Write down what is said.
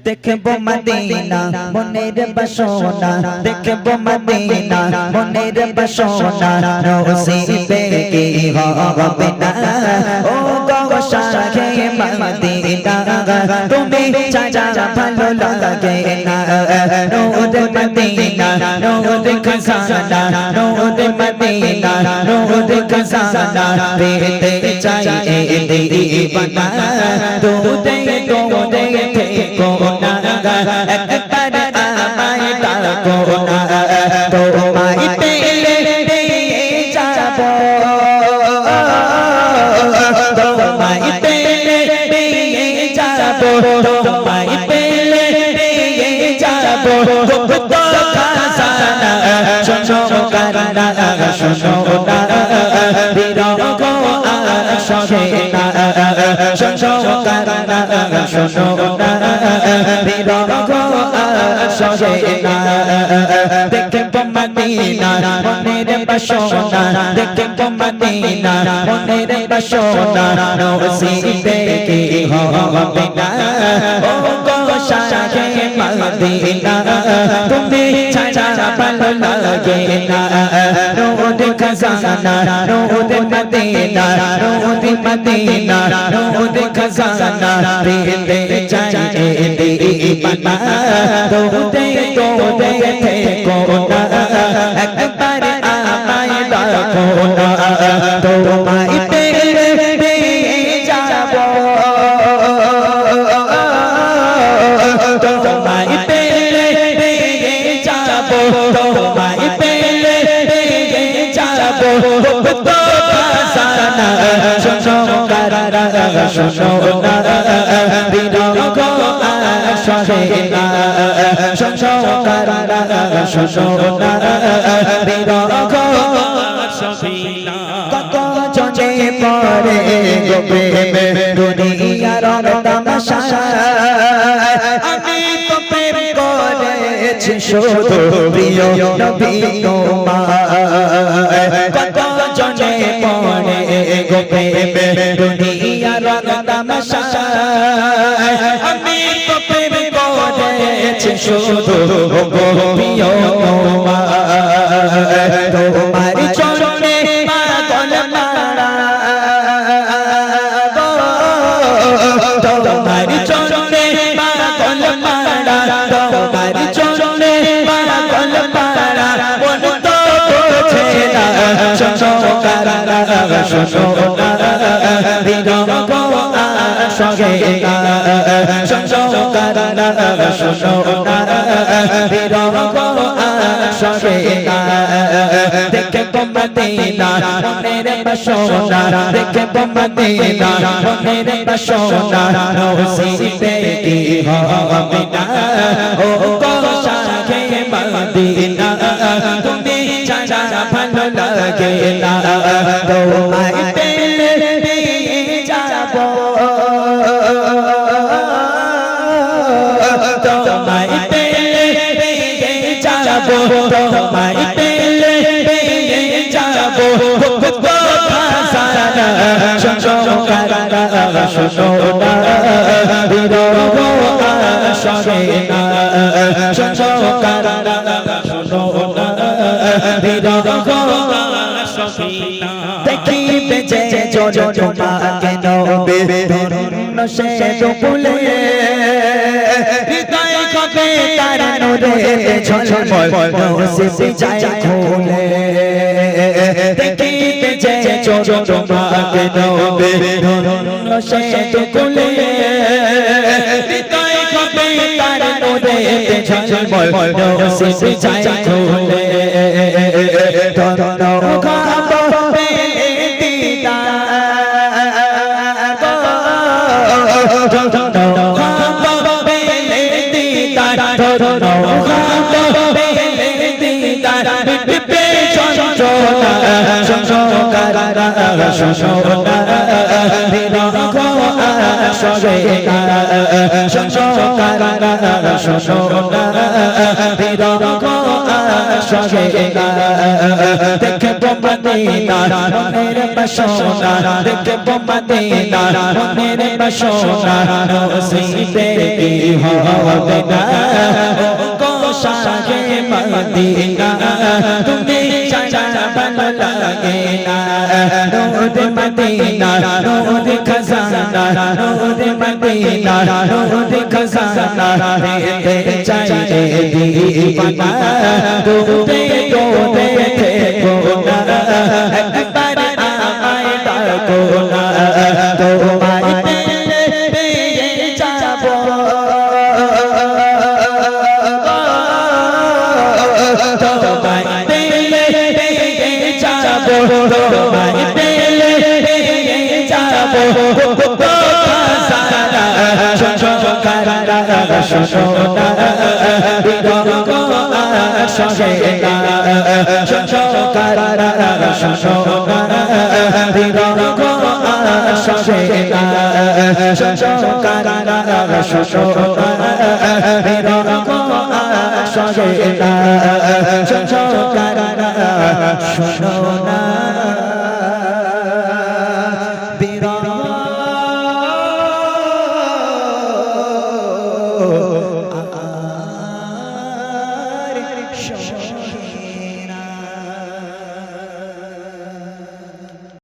দেখবো মদিনা মনের বাসনা, দেখবো মদিনা মনের বাসনা, নসিবে কি হবে না ও গো শাহে মদিনা, তুমি ছাড়া ভালো লাগে না। নূর মদিনা নূর খজানা, নূর মদিনা নূর খজানা, পেতে চাই দিবানা, দূরে দূরে থেকো না, একবার আমায় ডাকো না, তোমায় পেলে পেয়ে যাবো, তোমায় পেলে পেয়ে যাবো, তোমায় পেলে পেয়ে যাবো, তো খাজানা শোনো কারনা শোনো না, বিরহ আসে না, শোনো কারনা শোনো না, বিরহ আসে না। দেখবো মদিনা মনের বাসনা, দেখবো মদিনা মনের বাসনা, নসিবে কি হবে না ও গো শাহে মদিনা, তুমি ছাড়া ভালো লাগে না। নূর খজানা নূর মদিনা নূর মদিনা নূর খজানা, পেতে চাই দিবানা, দূরে দূরে থেকো না, একবার আমায় ডাকো না, তোমায় পেলে পেয়ে যাবো, তোমায় পেলে পেয়ে যাবো, তোমায় পেলে পেয়ে যাবো, তো খাজানা শোনো কারনা শোনো না, বিরহ আসে না, শোনো কারনা শোনো না, বিরহ আসে না। কত জনে পড়ে গো প্রেমে দুনিয়ার তামাশা, আমি তো প্রেম করেছি শুধু প্রিয় নবী তোমায়। কত জনে পড়ে গো প্রেমে দুনিয়ার তামাশা, আমি তো প্রেম করেছি শুধু প্রিয় তোমায়। তোমার চরণে পাগল মারা, তোমার চরণে পাগল মারা, তোমার চরণে পাগল মারা, মন তো বোঝে না, শোনো কারনা শোনো না, বিরহ আসে না, শোনো কারনা শোনো না, বিরহ আসে না। দেখবো মদিনা মনের বাসনা, দেখবো মদিনা মনের বাসনা, নসিবে কি হবে না ও গো শাহে মদিনা, তুমি ছাড়া ভালো লাগে না, তোমায় পেলে পেয়ে যাবো, তোমায় পেলে পেয়ে যাবো, তোমায় পেলে পেয়ে যাবো, তো খাজানা শোনো কারনা শোনো না, বিরহ আসে না, শোনো কারনা শোনো না, বিরহ আসে না। দেখিবে যে তোমাকে নবে ধন্য সে বলে, হৃদয় কবে তার নূরে ঝলমল নসিবে যায় খুলে, দেখিবে যে তোমাকে নবে ধন্য সে বলে, হৃদয় কবে তার নূরে ঝলমল নসিবে যায় খুলে, ধন্য খাবে সহে না দেখবো মদিনা মনের বাসনা দেখবো মদিনা মনের বাসনা নসিবে কি হবে না গো সহে মদিনা তুমি ছাড়া ভালো লাগে না নূর মদিনা নূর খজানা নূর মদিনা নূর খজানা দেখতে চাই दीवाना डूबे डूबे देखो ना একবার আমায় ডাকো না তোমায় পেয়ে যাবো তোমায় পেয়ে যাবো তোমায় পেয়ে যাবো শোনা বিরঙ্গ সহে না শোনা বিরঙ্গ সহে না শোনা বিরঙ্গ সহে না শোনা